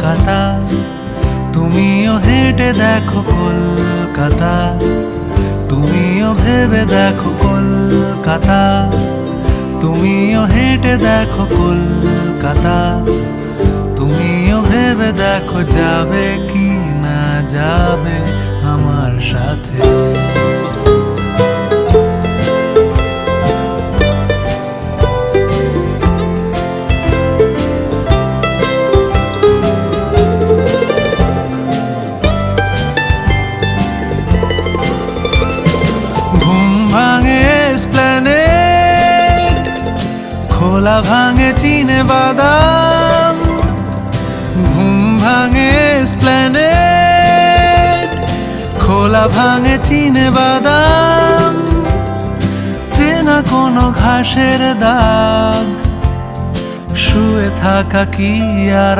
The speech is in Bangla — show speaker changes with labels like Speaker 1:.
Speaker 1: কলকাতা, তুমিও হেঁটে দেখো কলকাতা, তুমিও ভেবে দেখো কলকাতা, তুমিও হেঁটে দেখো কলকাতা, তুমিও ভেবে দেখো যাবে কি না যাবে আমার সাথে। খোলা ভাঙে চিনে বাদাম, ঘুম ভাঙে এসপ্ল্যানেড, খোলা ভাঙে চিনে বাদাম, চেনা কোনো ঘাসের দাগ, শুয়ে থাকা কি আর